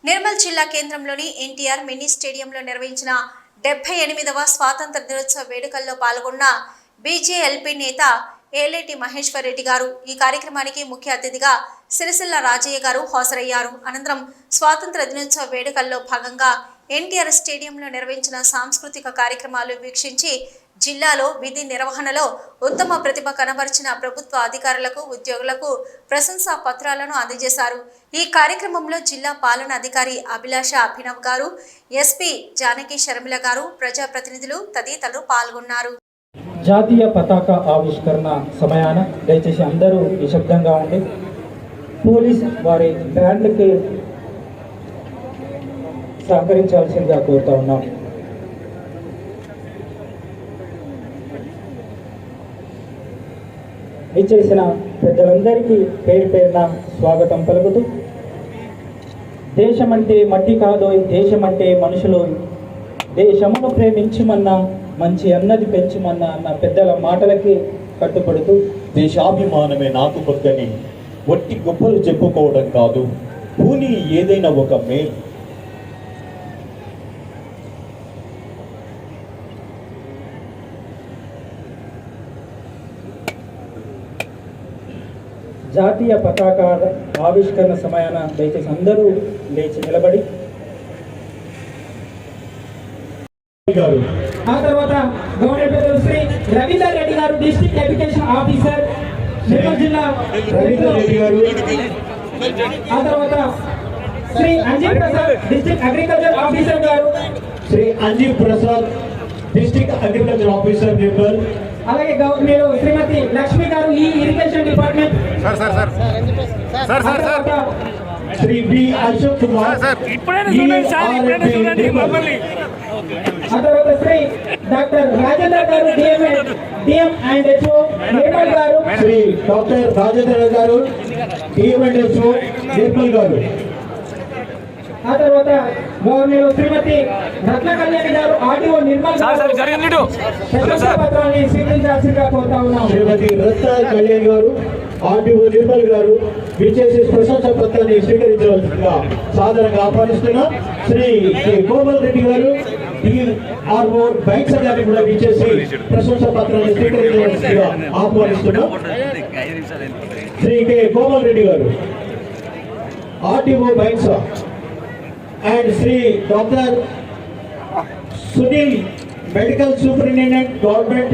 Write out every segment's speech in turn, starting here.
నిర్మల్ జిల్లా కేంద్రంలోని ఎన్టీఆర్ మినీ స్టేడియంలో నిర్వహించిన 78వ స్వాతంత్ర దినోత్సవ వేడుకల్లో పాల్గొన్న బీజేఎల్పీ నేత ఏలేటి మహేశ్వర్ రెడ్డి గారు ఈ కార్యక్రమానికి ముఖ్య అతిథిగా సిరిసిల్ల రాజయ్య గారు హాజరయ్యారు. అనంతరం స్వాతంత్ర దినోత్సవ వేడుకల్లో భాగంగా ఎన్టీఆర్ స్టేడియంలో నిర్వహించిన సాంస్కృతిక కార్యక్రమాలు వీక్షించి జిల్లాలో విధి నిర్వహణలో ఉత్తమ ప్రతిభ కనబరిచిన ప్రభుత్వ అధికారులకు, ఉద్యోగులకు ప్రశంసా పత్రాలను అందజేశారు. ఈ కార్యక్రమంలో జిల్లా పాలన అధికారి అభిలాష అభినవ్ గారు, ఎస్పీ జానకి శర్మిల గారు, ప్రజాప్రతినిధులు తదితరులు పాల్గొన్నారు. జాతీయ పతాక ఆవిష్కరణ సమయాన దయచేసి అందరూ నిశ్శబ్దంగా ఉండి పోలీస్ వారి బ్యాండ్లకి సహకరించాల్సిందిగా కోరుతా ఉన్నాం. ఇచ్చేసిన పెద్దలందరికీ పేరు పేరున స్వాగతం పలుకుతూ, దేశమంటే మట్టి కాదోయ్, దేశమంటే మనుషులు, దేశమును ప్రేమించుమన్నా మంచి అన్నది పెంచుమన్నా అన్న పెద్దల మాటలకి కట్టుబడుతూ, దేశాభిమానమే నాకు కొద్దని ఒట్టి గొప్పలు చెప్పుకోవడం కాదు, పూని ఏదైనా ఒక మేలు. జాతీయ పతాక ఆవిష్కరణ సమయాన దయచేసి అందరూ లేచి నిలబడి, ఆ తర్వాత గవర్నర్ పెద్దలు శ్రీ రవీందర్ రెడ్డి గారు, డిస్ట్రిక్ట్ ఎడ్యుకేషన్ ఆఫీసర్ నిర్మల్ జిల్లా. ఆ తర్వాత Shri Anjeev Prasad, district agriculture officer garu. Shri Anjeev Prasad, district agriculture officer Nirmal. అలాగే మీరు శ్రీమతి లక్ష్మి గారు, ఈ irrigation department. Shri B Ashok Kumar. ఆ తర్వాత శ్రీ డాక్టర్ రాజేంద్ర గారు, డిఎం అండ్ హెచ్ఓ నిర్మల్ గారు. శ్రీ డాక్టర్ రాజేంద్ర గారు, డిఎం అండ్ హెచ్ఓ నిర్మల్ గారు. ఆ తర్వాత గవర్నర్ శ్రీమతి రత్న కళ్యాణి గారు, ఆర్డీఓ నిర్మల్ గారు పత్రాన్ని స్వీకరించాల్సిందిగా కోరుతా ఉన్నాం. శ్రీమతి రత్న కళ్యాణి గారు, ఆర్డీఓ నిర్మల్ గారు విచ్చేసి ప్రశంసా పత్రాన్ని స్వీకరించవలసిందిగా సాధారణంగా ఆహ్వానిస్తున్నాం. శ్రీ కోమల్ రెడ్డి గారు, డిఆర్ఓ బైక్స్ గారిని కూడా విచ్చేసి ప్రశంసా పత్రాన్ని స్వీకరించవలసిందిగా ఆహ్వానిస్తున్నాం. శ్రీ కె కోమల్ రెడ్డి గారు, ఆర్డీఓ బైక్స్, and Sri Dr. Sunil, Medical Superintendent, Government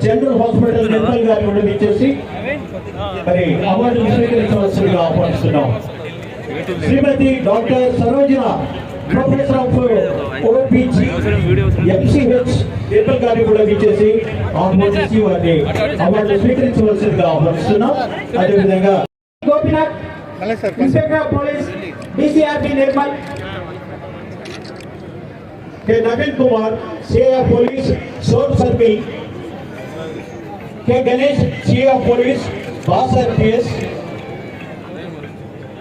General Hospital, Nirmal గారిని కూడా విచ్చేసి మరి అవార్డు స్వీకరించవలసిందిగా ఆహ్వానిస్తున్నాం. Shrimati doctor Sarojana, professor of OPG MCH, Nirmal గారిని కూడా విచ్చేసి ఆహ్వానించి వారిని అవార్డు స్వీకరించవలసిందిగా ఆహ్వానిస్తున్నాం. అదేవిధంగా Gopinath, inspector of police, DCRP Nirmal. K Naveen Kumar, CA of police, Sone circle. K Ganesh, CA of police, Basar PS.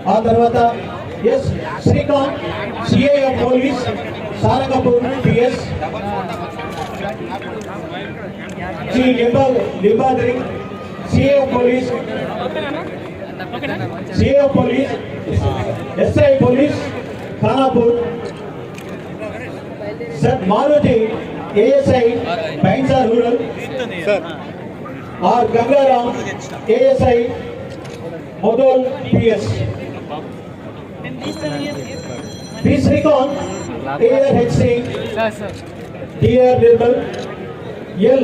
आ तरवात S Srikanth, CA of police, Sarangapur PS. Ji Limbadri, CA of police, CA of police, SI police, Khanapur. Sir Maruti, ASI Bhainsa rural. और Gangaram, ASI Mudhol PS. P Srikanth, ARHC, DR Nirmal. L